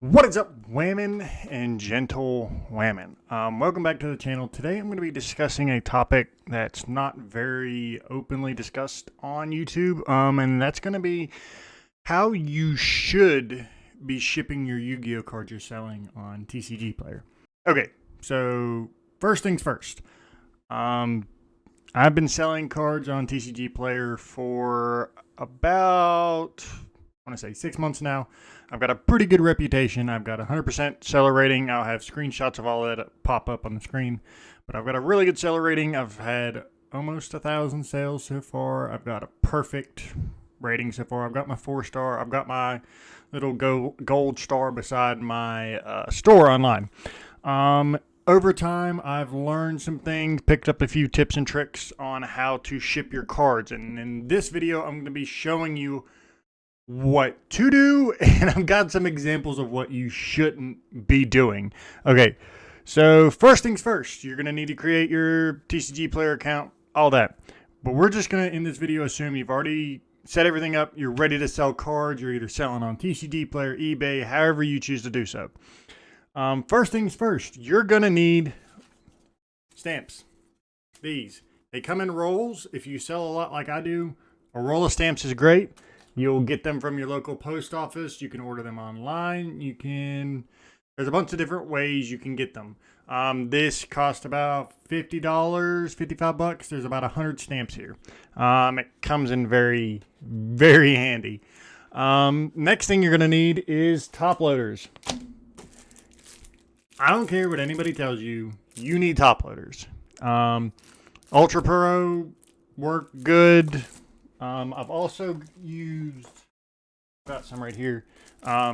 What is up, women and gentle women? Welcome back to the channel. Today I'm going to be discussing a topic that's not very openly discussed on YouTube, and that's going to be how you should be shipping your Yu-Gi-Oh cards you're selling on TCGPlayer. Okay, so first things first. I've been selling cards on TCGPlayer for about, I want to say 6 months now. I've got a pretty good reputation. I've got 100% seller rating. I'll have screenshots of all that pop up on the screen. But I've got a really good seller rating. I've had almost 1,000 sales so far. I've got a perfect rating so far. I've got my 4-star. I've got my little gold star beside my store online. Over time, I've learned some things, picked up a few tips and tricks on how to ship your cards. And in this video, I'm going to be showing you what to do, and I've got some examples of what you shouldn't be doing. Okay, so first things first, you're going to need to create your TCGPlayer account, all that. But we're just going to, in this video, assume you've already set everything up, you're ready to sell cards, you're either selling on TCGPlayer, eBay, however you choose to do so. First things first, you're going to need stamps. These. They come in rolls. If you sell a lot like I do, a roll of stamps is great. You'll get them from your local post office. You can order them online. There's a bunch of different ways you can get them. This cost about $50, 55 bucks. There's about 100 stamps here. It comes in very, very handy. Next thing you're going to need is top loaders. I don't care what anybody tells you. You need top loaders. Ultra Pro work good. I've also used, got some right here,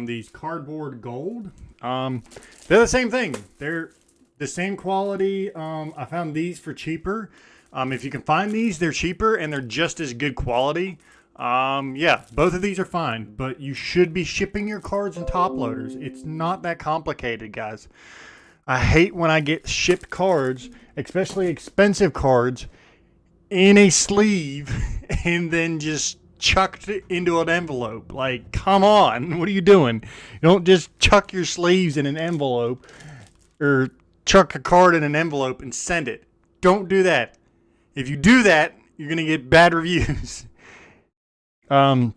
these cardboard gold. They're the same thing. They're the same quality. I found these for cheaper. If you can find these, they're cheaper and they're just as good quality. Yeah, both of these are fine, but you should be shipping your cards in top loaders. It's not that complicated, guys. I hate when I get shipped cards, especially expensive cards, in a sleeve and then just chucked it into an envelope. Like, come on, what are you doing? You don't just chuck your sleeves in an envelope or chuck a card in an envelope and send it. Don't do that. If you do that, you're going to get bad reviews. Some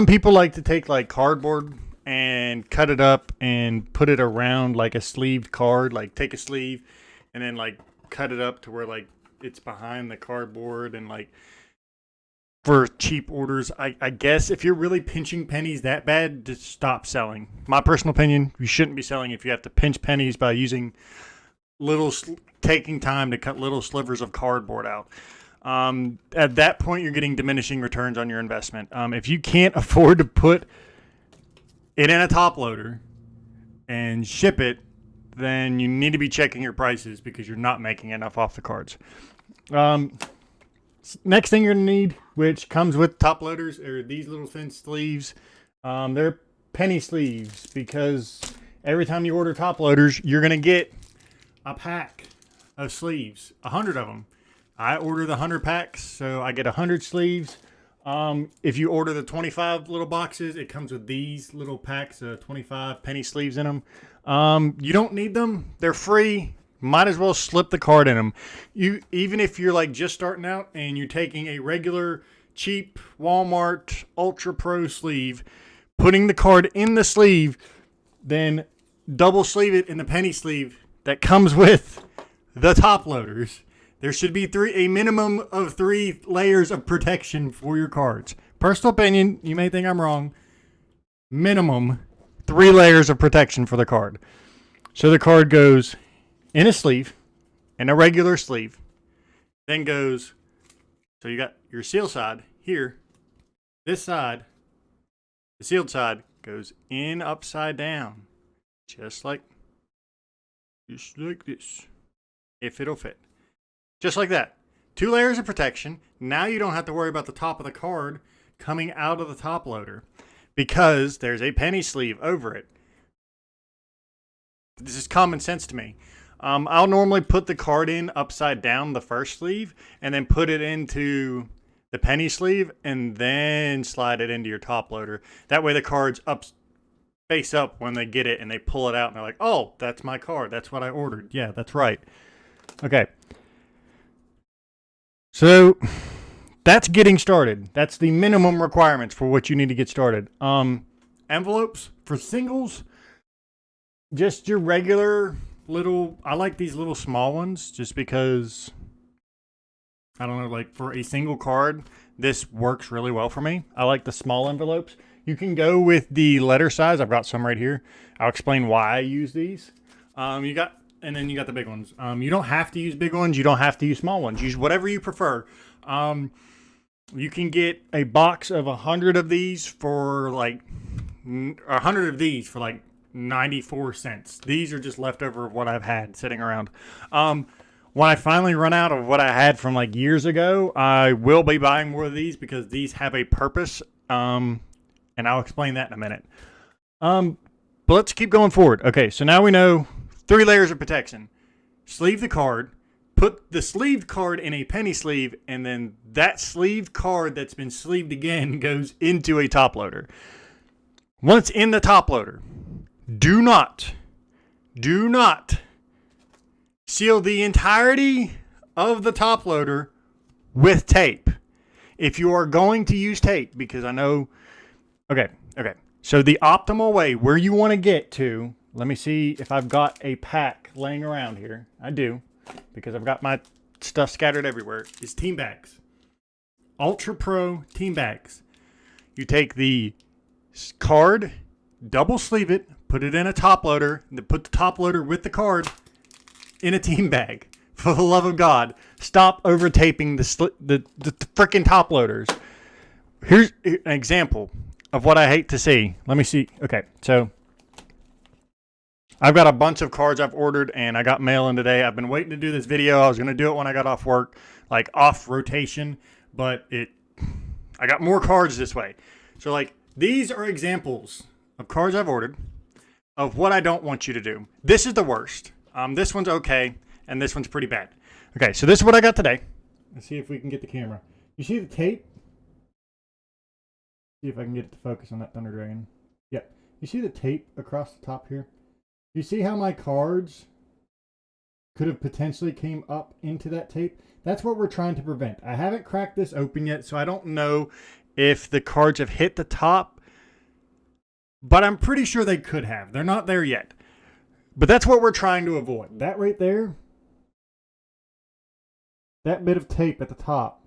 people like to take like cardboard and cut it up and put it around like a sleeved card. Like, take a sleeve and then like cut it up to where like it's behind the cardboard, and like for cheap orders, I guess if you're really pinching pennies that bad, just stop selling. My personal opinion, you shouldn't be selling if you have to pinch pennies by using taking time to cut little slivers of cardboard out. At that point, you're getting diminishing returns on your investment. If you can't afford to put it in a top loader and ship it, then you need to be checking your prices because you're not making enough off the cards. Next thing you're going to need, which comes with top loaders, are these little thin sleeves. They're penny sleeves because every time you order top loaders, you're going to get a pack of sleeves, 100 of them. I order the 100 packs, so I get 100 sleeves. If you order the 25 little boxes, it comes with these little packs of 25 penny sleeves in them. You don't need them. They're free. Might as well slip the card in them. Even if you're like just starting out and you're taking a regular cheap Walmart Ultra Pro sleeve, putting the card in the sleeve, then double sleeve it in the penny sleeve that comes with the top loaders. There should be a minimum of 3 layers of protection for your cards. Personal opinion, you may think I'm wrong. Minimum 3 layers of protection for the card. So the card goes in a sleeve, in a regular sleeve, then goes, so you got your seal side here, this side, the sealed side goes in upside down, just like this, if it'll fit. Just like that. 2 layers of protection. Now you don't have to worry about the top of the card coming out of the top loader because there's a penny sleeve over it. This is common sense to me. I'll normally put the card in upside down, the first sleeve, and then put it into the penny sleeve and then slide it into your top loader. That way the card's up face up when they get it and they pull it out and they're like, oh, that's my card. That's what I ordered. Yeah, that's right. Okay. So that's getting started. That's the minimum requirements for what you need to get started. Envelopes for singles, just your regular little, I like these little small ones just because, I don't know, like for a single card, this works really well for me. I like the small envelopes. You can go with the letter size. I've got some right here. I'll explain why I use these. And then you got the big ones. You don't have to use big ones. You don't have to use small ones. Use whatever you prefer. You can get a box of 100 of these for like 100 of these for like 94 cents. These are just leftover of what I've had sitting around. When I finally run out of what I had from like years ago, I will be buying more of these because these have a purpose. And I'll explain that in a minute. But let's keep going forward. Okay, so now we know 3 layers of protection. Sleeve the card, put the sleeved card in a penny sleeve, and then that sleeved card that's been sleeved again goes into a top loader. Once in the top loader, do not seal the entirety of the top loader with tape. If you are going to use tape, because I know, okay. So the optimal way where you want to get to, let me see if I've got a pack laying around here. I do, because I've got my stuff scattered everywhere, is team bags. Ultra Pro team bags. You take the card, double sleeve it, put it in a top loader, and then put the top loader with the card in a team bag. For the love of God, stop over taping the freaking top loaders. Here's an example of what I hate to see. Let me see. Okay, so I've got a bunch of cards I've ordered and I got mail in today. I've been waiting to do this video. I was going to do it when I got off work, like off rotation, but I got more cards this way. So like these are examples of cards I've ordered of what I don't want you to do. This is the worst. This one's okay, and this one's pretty bad. Okay, so this is what I got today. Let's see if we can get the camera. You see the tape? See if I can get it to focus on that Thunder Dragon. Yeah. You see the tape across the top here? You see how my cards could have potentially came up into that tape? That's what we're trying to prevent. I haven't cracked this open yet, so I don't know if the cards have hit the top, but I'm pretty sure they could have. They're not there yet. But that's what we're trying to avoid. That right there, that bit of tape at the top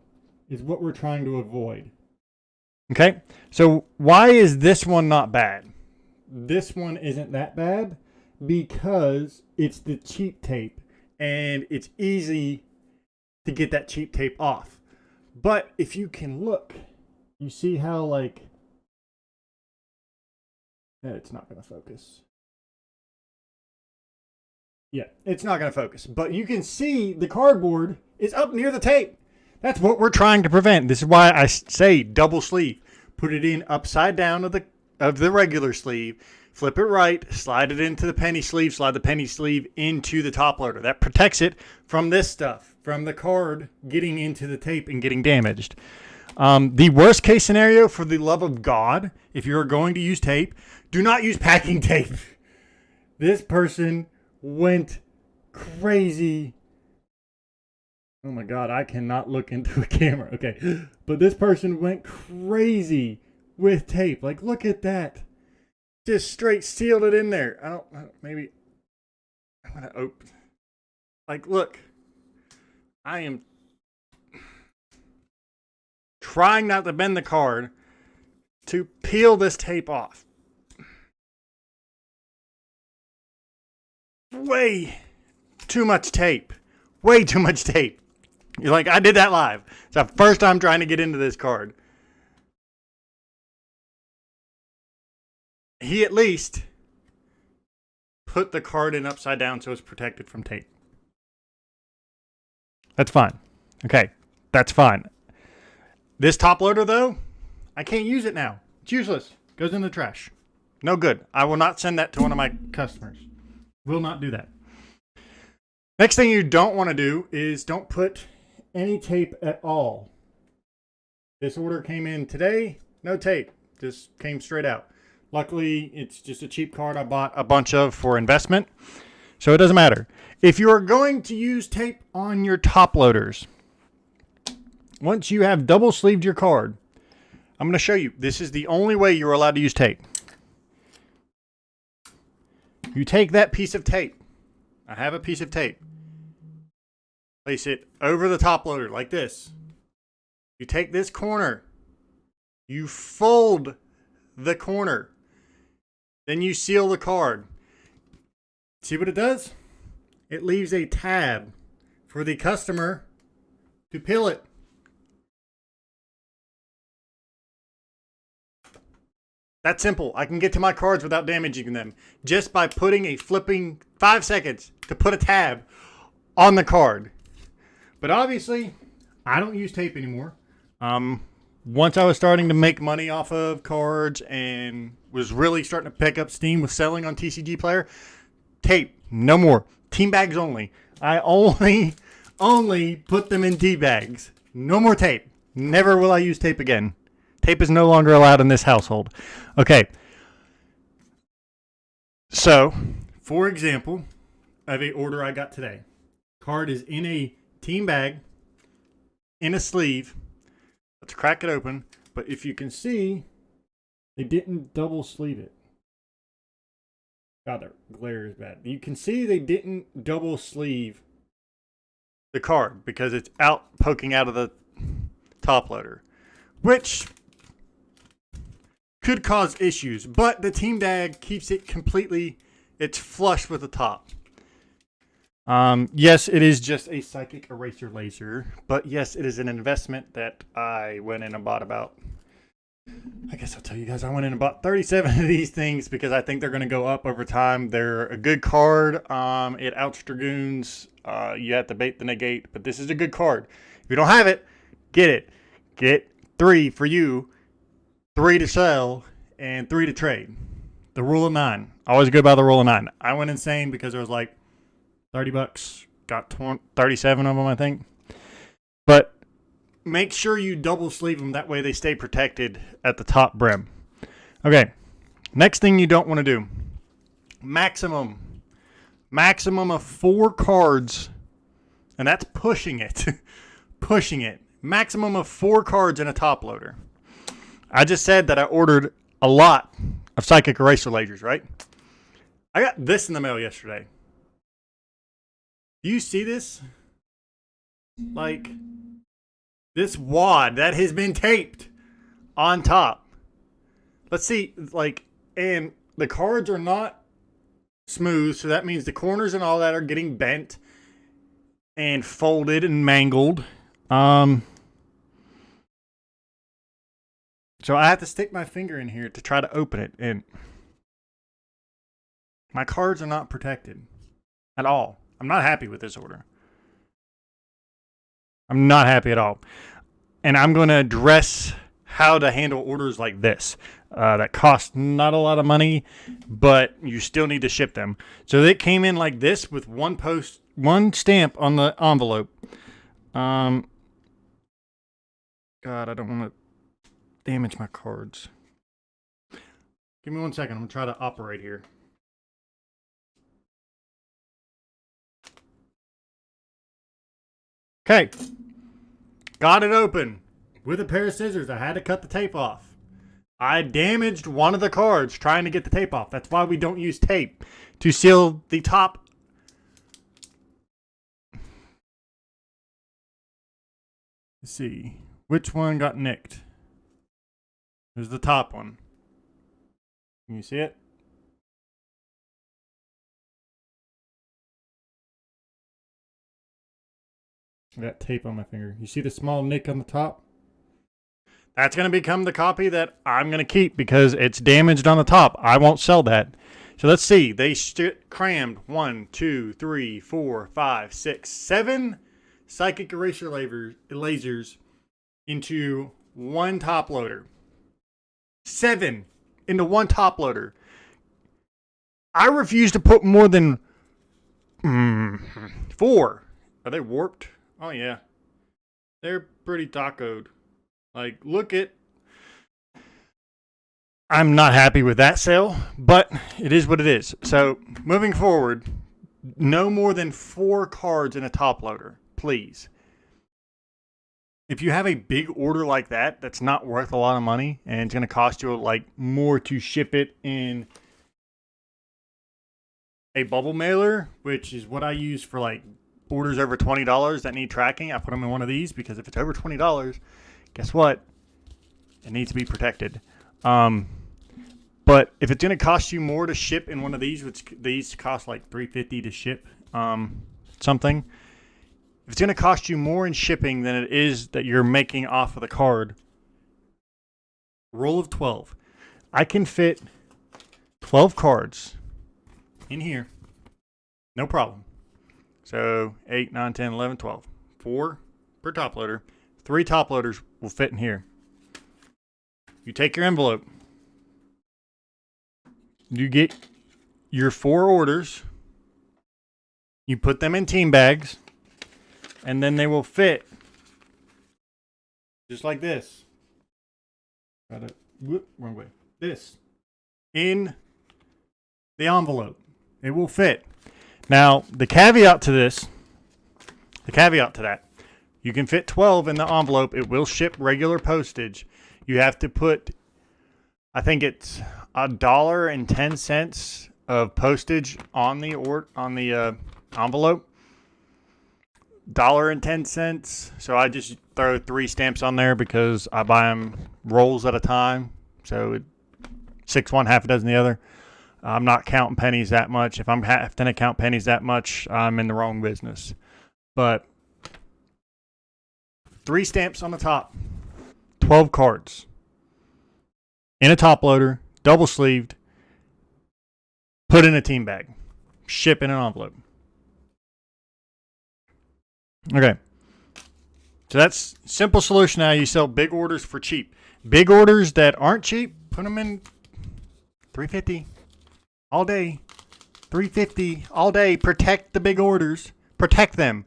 is what we're trying to avoid. Okay, so why is this one not bad? This one isn't that bad because it's the cheap tape and it's easy to get that cheap tape off. But if you can look, you see how like, it's not going to focus. Yeah, it's not going to focus. But you can see the cardboard is up near the tape. That's what we're trying to prevent. This is why I say double sleeve. Put it in upside down of the regular sleeve. Flip it right. Slide it into the penny sleeve. Slide the penny sleeve into the top loader. That protects it from this stuff. From the card getting into the tape and getting damaged. The worst case scenario, for the love of God, if you're going to use tape, do not use packing tape. This person went crazy. Oh my God, I cannot look into a camera. Okay, but this person went crazy with tape. Like, look at that. Just straight sealed it in there. I don't maybe I'm going to open. Like, look. I am trying not to bend the card to peel this tape off. Way too much tape. Way too much tape. You're like, I did that live. It's the first time trying to get into this card. He at least put the card in upside down so it's protected from tape. That's fine. Okay, that's fine. This top loader, though, I can't use it now. It's useless. Goes in the trash. No good. I will not send that to one of my customers. Will not do that. Next thing you don't want to do is don't put any tape at all. This order came in today. No tape. Just came straight out. Luckily, it's just a cheap card I bought a bunch of for investment, so it doesn't matter. If you are going to use tape on your top loaders, once you have double sleeved your card, I'm going to show you. This is the only way you're allowed to use tape. You take that piece of tape. I have a piece of tape. Place it over the top loader like this. You take this corner. You fold the corner. Then you seal the card. See what it does? It leaves a tab for the customer to peel it. That's simple. I can get to my cards without damaging them just by putting a flipping 5 seconds to put a tab on the card. But obviously, I don't use tape anymore. Once I was starting to make money off of cards and was really starting to pick up steam with selling on TCGPlayer, tape, no more. Team bags only. I only put them in tea bags. No more tape. Never will I use tape again. Tape is no longer allowed in this household. Okay. So, for example, of a order I got today. Card is in a team bag, in a sleeve. Let's crack it open. But if you can see, they didn't double sleeve it. God, the glare is bad. You can see they didn't double sleeve the card because it's out, poking out of the top loader, which could cause issues, but the team bag keeps it completely, it's flush with the top. Yes, it is just a psychic eraser laser, but yes, it is an investment that I went in and bought about, I guess I'll tell you guys, I went in and bought 37 of these things because I think they're going to go up over time. They're a good card. It outs Dragoons. You have to bait the negate, but this is a good card. If you don't have it, get it. Get 3 for you, 3 to sell, and 3 to trade. The rule of 9. Always go by the rule of 9. I went insane because there was like 30 bucks. Got 37 of them, I think. But make sure you double sleeve them. That way they stay protected at the top brim. Okay. Next thing you don't want to do. Maximum of 4 cards. And that's pushing it. Pushing it. Maximum of 4 cards in a top loader. I just said that I ordered a lot of psychic eraser lasers, right? I got this in the mail yesterday. Do you see this? Like, this wad that has been taped on top. Let's see, like, and the cards are not smooth, so that means the corners and all that are getting bent and folded and mangled. So I have to stick my finger in here to try to open it, and my cards are not protected at all. I'm not happy with this order. I'm not happy at all. And I'm going to address how to handle orders like this that cost not a lot of money, but you still need to ship them. So they came in like this with one stamp on the envelope. God, I don't want to damage my cards. Give me 1 second. I'm going to try to operate here. Okay. Got it open. With a pair of scissors, I had to cut the tape off. I damaged one of the cards trying to get the tape off. That's why we don't use tape to seal the top. Let's see. Which one got nicked? There's the top one. Can you see it? I got tape on my finger. You see the small nick on the top? That's going to become the copy that I'm going to keep because it's damaged on the top. I won't sell that. So let's see. They crammed 1, 2, 3, 4, 5, 6, 7 psychic eraser lasers into one top loader. 7 into one top loader. I refuse to put more than 4. Are they warped? Oh, yeah. They're pretty tacoed. Like, look at... I'm not happy with that sale, but it is what it is. So moving forward, no more than 4 cards in a top loader, please. If you have a big order like that, that's not worth a lot of money, and it's going to cost you like more to ship it in a bubble mailer, which is what I use for like orders over $20 that need tracking. I put them in one of these because if it's over $20, guess what? It needs to be protected. But if it's going to cost you more to ship in one of these, which these cost like $3.50 to ship, something. If it's going to cost you more in shipping than it is that you're making off of the card, roll of 12. I can fit 12 cards in here, no problem. So 8, 9, 10, 11, 12. 4 per top loader. 3 top loaders will fit in here. You take your envelope. You get your 4 orders. You put them in team bags. And then they will fit just like this. Wrong way. This. In the envelope. It will fit. Now, the caveat to that, you can fit 12 in the envelope. It will ship regular postage. You have to put, I think it's $1.10 of postage on the envelope. $1.10. So I just throw 3 stamps on there because I buy them rolls at a time. So 6 one, half a dozen the other. I'm not counting pennies that much. If I'm having to count pennies that much, I'm in the wrong business. But 3 stamps on the top, 12 cards in a top loader, double sleeved, put in a team bag, ship in an envelope. Okay. So that's simple solution. Now you sell big orders for cheap. Big orders that aren't cheap, put them in $3.50 all day. $3.50 all day. Protect the big orders. Protect them.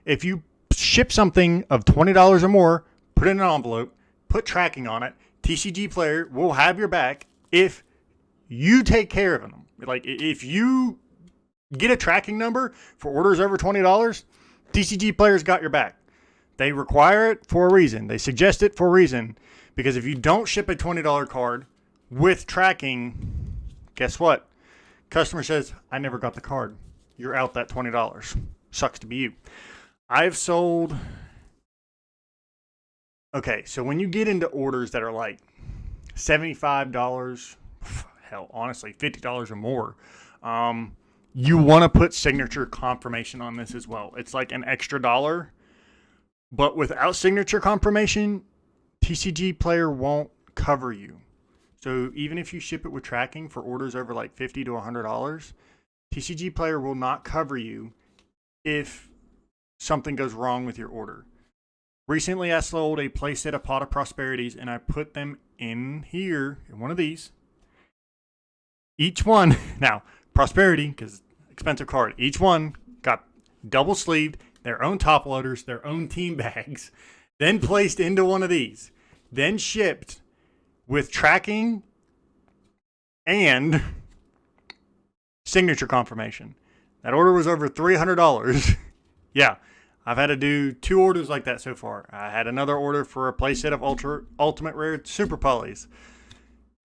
If you ship something of $20 or more, put it in an envelope, put tracking on it. TCGPlayer will have your back if you take care of them. Like if you get a tracking number for orders over $20, TCGPlayer's got your back. They require it for a reason. They suggest it for a reason. Because if you don't ship a $20 card with tracking, guess what? Customer says, I never got the card. You're out that $20. Sucks to be you. I've sold... Okay, so when you get into orders that are like $75, hell, honestly, $50 or more, you want to put signature confirmation on this as well. It's like an extra $1. But without signature confirmation, TCGPlayer won't cover you. So even if you ship it with tracking for orders over like $50 to $100, TCGPlayer will not cover you if something goes wrong with your order. Recently, I sold a playset of Pot of Prosperities, and I put them in here, in one of these. Each one, now, Prosperity, because expensive card, each one got double sleeved, their own top loaders, their own team bags, then placed into one of these, then shipped with tracking and signature confirmation. That order was over $300. Yeah, I've had to do 2 orders like that so far. I had another order for a playset of Ultimate Rare Super Polys.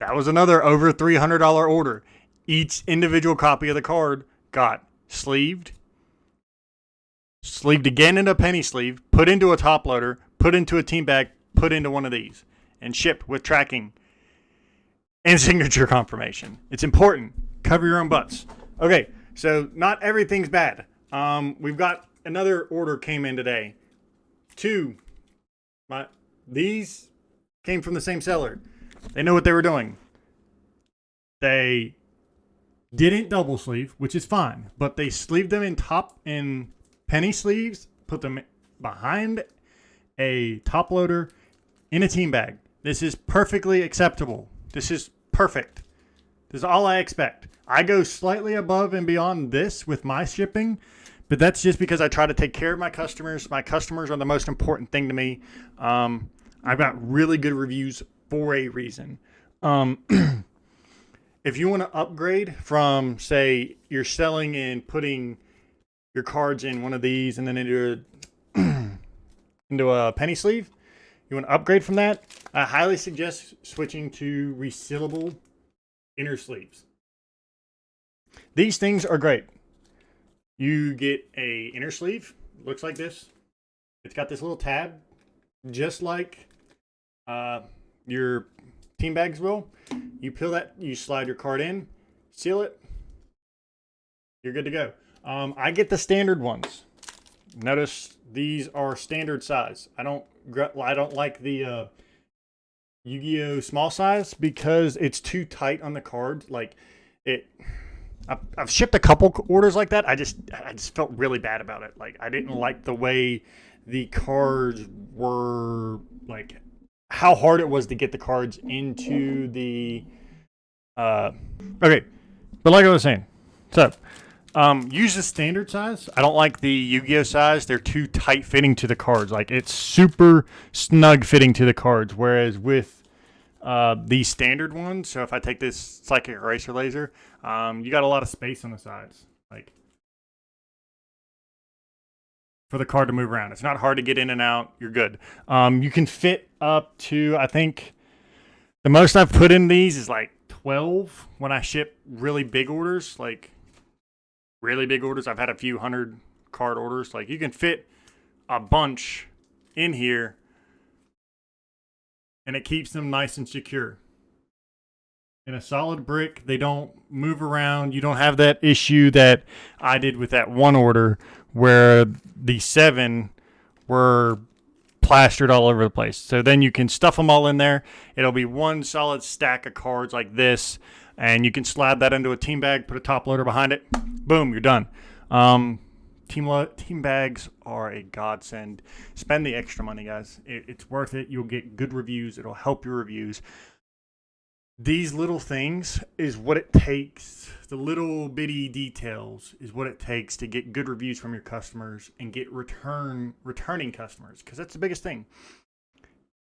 That was another over $300 order. Each individual copy of the card got sleeved again in a penny sleeve, put into a top loader, put into a team bag, put into one of these, and shipped with tracking and signature confirmation. It's important. Cover your own butts. Okay, so not everything's bad. We've got another order came in today. 2. These came from the same seller. They know what they were doing. They didn't double sleeve, which is fine, but they sleeved them in penny sleeves, put them behind a top loader in a team bag. This is perfectly acceptable. This is perfect. This is all I expect. I go slightly above and beyond this with my shipping, but that's just because I try to take care of my customers. My customers are the most important thing to me. I've got really good reviews for a reason. If you want to upgrade from, say, you're selling and putting your cards in one of these and then into a penny sleeve, you want to upgrade from that, I highly suggest switching to resealable inner sleeves. These things are great. You get a inner sleeve, looks like this. It's got this little tab, just like your team bags will. You peel that, you slide your card in, seal it, you're good to go. I get the standard ones. Notice these are standard size. I don't like the Yu-Gi-Oh small size because it's too tight on the cards. Like I've shipped a couple orders like that. I just felt really bad about it. Like I didn't like the way the cards were, like how hard it was to get the cards into the okay. But like I was saying, so use the standard size. I don't like the Yu-Gi-Oh size. They're too tight fitting to the cards. Like it's super snug fitting to the cards. Whereas with the standard ones, so if I take this psychic eraser laser, you got a lot of space on the sides, like for the card to move around. It's not hard to get in and out. You're good. You can fit up to, I think the most I've put in these is like 12 when I ship really big orders, like really big orders. I've had a few hundred card orders. Like you can fit a bunch in here and it keeps them nice and secure. In a solid brick, they don't move around. You don't have that issue that I did with that one order where the 7 were plastered all over the place. So then you can stuff them all in there. It'll be one solid stack of cards like this, and you can slab that into a team bag, put a top loader behind it. Boom, you're done. Team bags are a godsend. Spend the extra money, guys. It's worth it. You'll get good reviews. It'll help your reviews. These little things is what it takes. The little bitty details is what it takes to get good reviews from your customers and get returning customers, because that's the biggest thing.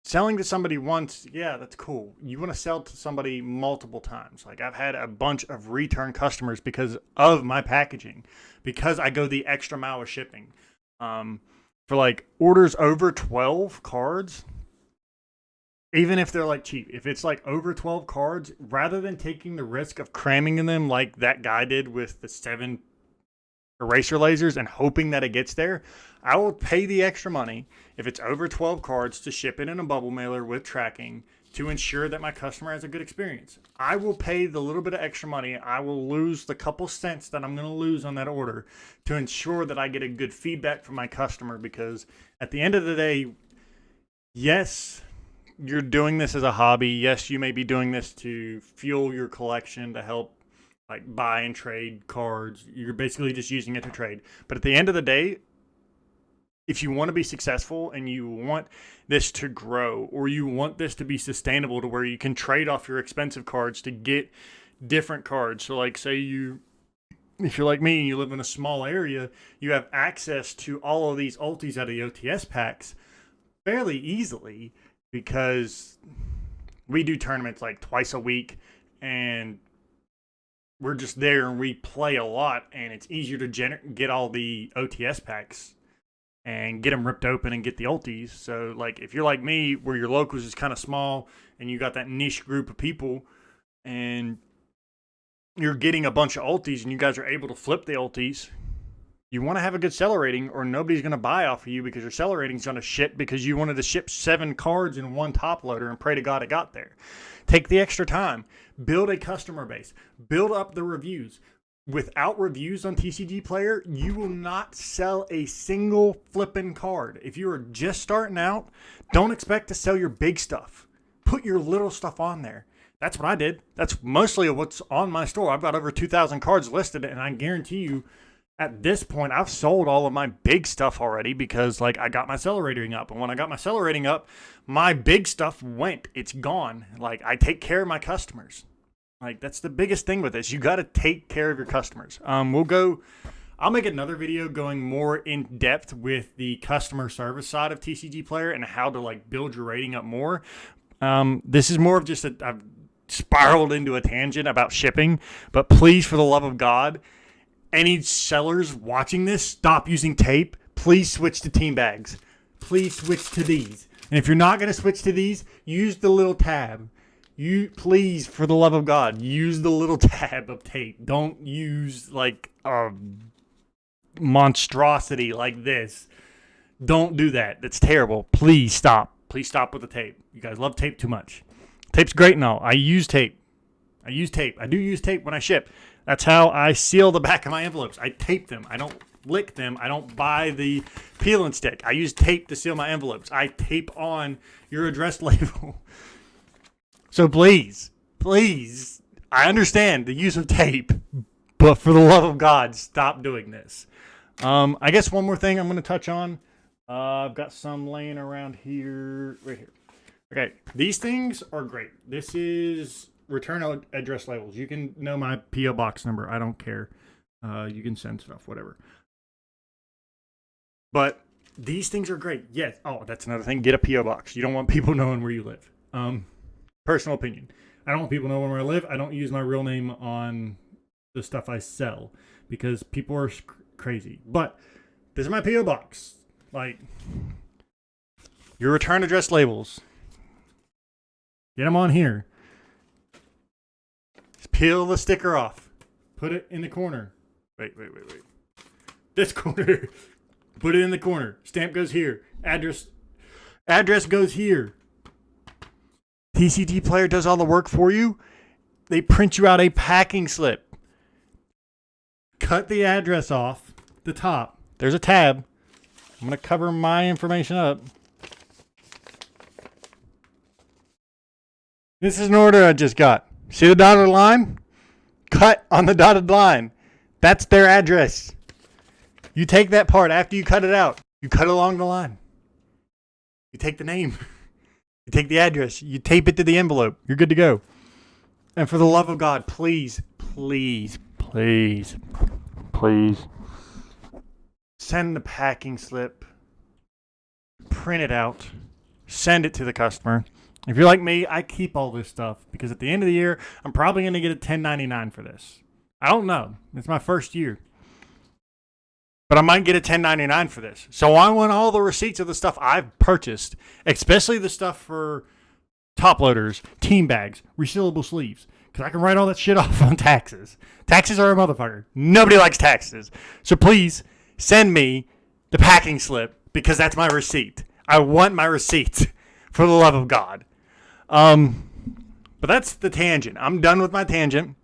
Selling to somebody once, yeah, that's cool. You want to sell to somebody multiple times. Like I've had a bunch of return customers because of my packaging, because I go the extra mile of shipping. For like orders over 12 cards, even if they're like cheap, if it's like over 12 cards, rather than taking the risk of cramming in them like that guy did with the 7 eraser lasers and hoping that it gets there, I will pay the extra money if it's over 12 cards to ship it in a bubble mailer with tracking to ensure that my customer has a good experience. I will pay the little bit of extra money. I will lose the couple cents that I'm going to lose on that order to ensure that I get a good feedback from my customer, because at the end of the day, yes, you're doing this as a hobby. Yes, you may be doing this to fuel your collection, to help like buy and trade cards. You're basically just using it to trade. But at the end of the day, if you want to be successful and you want this to grow, or you want this to be sustainable to where you can trade off your expensive cards to get different cards. So like say if you're like me and you live in a small area, you have access to all of these ultis out of the OTS packs fairly easily, because we do tournaments like twice a week and we're just there and we play a lot, and it's easier to get all the OTS packs and get them ripped open and get the ultis. So like if you're like me where your locals is kind of small and you got that niche group of people and you're getting a bunch of ultis and you guys are able to flip the ultis, you want to have a good seller rating or nobody's going to buy off of you, because your seller rating's going to shit because you wanted to ship 7 cards in one top loader and pray to God it got there. Take the extra time. Build a customer base. Build up the reviews. Without reviews on TCGPlayer, you will not sell a single flipping card. If you are just starting out, don't expect to sell your big stuff. Put your little stuff on there. That's what I did. That's mostly what's on my store. I've got over 2,000 cards listed, and I guarantee you, at this point, I've sold all of my big stuff already, because like I got my seller rating up. And when I got my seller rating up, my big stuff went. It's gone. Like I take care of my customers. Like that's the biggest thing with this. You got to take care of your customers. I'll make another video going more in depth with the customer service side of TCGPlayer and how to like build your rating up more. This is more of just I've spiraled into a tangent about shipping, but please, for the love of God, any sellers watching this, stop using tape. Please switch to team bags. Please switch to these. And if you're not going to switch to these, use the little tab. Please, for the love of God, use the little tab of tape. Don't use like a monstrosity like this. Don't do that. That's terrible. Please stop. Please stop with the tape. You guys love tape too much. Tape's great and all. I use tape. I do use tape when I ship. That's how I seal the back of my envelopes. I tape them. I don't lick them. I don't buy the peel and stick. I use tape to seal my envelopes. I tape on your address label. So please, I understand the use of tape, but for the love of God, stop doing this. I guess one more thing I'm going to touch on. I've got some laying around here, right here. Okay, these things are great. This is return address labels. You can know my P.O. box number. I don't care. You can send stuff, whatever. But these things are great. Yes. Oh, that's another thing. Get a P.O. box. You don't want people knowing where you live. Personal opinion. I don't want people knowing where I live. I don't use my real name on the stuff I sell because people are crazy. But this is my P.O. box. Like, your return address labels. Get them on here. Just peel the sticker off. Put it in the corner. Wait. This corner. Put it in the corner. Stamp goes here. Address goes here. TCGPlayer does all the work for you. They print you out a packing slip. Cut the address off the top. There's a tab. I'm going to cover my information up. This is an order I just got. See the dotted line? Cut on the dotted line. That's their address. You take that part after you cut it out. You cut along the line. You take the name. You take the address. You tape it to the envelope. You're good to go. And for the love of God, please send the packing slip. Print it out. Send it to the customer. If you're like me, I keep all this stuff because at the end of the year, I'm probably going to get a 1099 for this. I don't know. It's my first year. But I might get a 1099 for this. So I want all the receipts of the stuff I've purchased, especially the stuff for top loaders, team bags, resealable sleeves. Because I can write all that shit off on taxes. Taxes are a motherfucker. Nobody likes taxes. So please send me the packing slip because that's my receipt. I want my receipt for the love of God. But that's the tangent. I'm done with my tangent.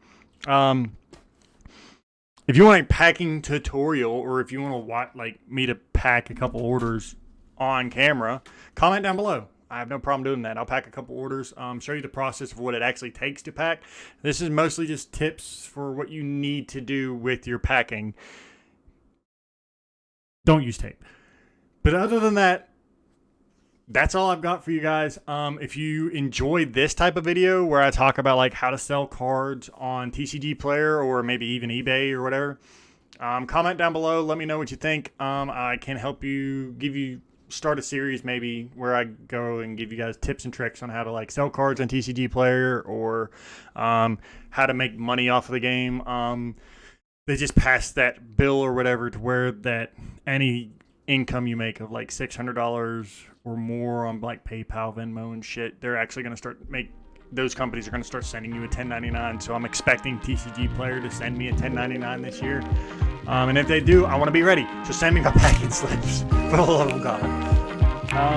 If you want a packing tutorial or if you want to watch, like me to pack a couple orders on camera, comment down below. I have no problem doing that. I'll pack a couple orders, show you the process of what it actually takes to pack. This is mostly just tips for what you need to do with your packing. Don't use tape. But other than that, that's all I've got for you guys. If you enjoyed this type of video where I talk about like how to sell cards on TCGPlayer or maybe even eBay or whatever, comment down below. Let me know what you think. I can help you, start a series maybe where I go and give you guys tips and tricks on how to like sell cards on TCGPlayer or how to make money off of the game. They just passed that bill or whatever to where that any income you make of like $600 or more on like PayPal, Venmo, and shit, they're actually going to those companies are going to start sending you a 1099. So I'm expecting TCGPlayer to send me a 1099 this year. And if they do, I want to be ready. So send me my packing slips for the love of God.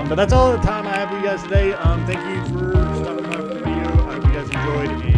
But that's all the time I have for you guys today. Thank you for stopping by for the video. I hope you guys enjoyed.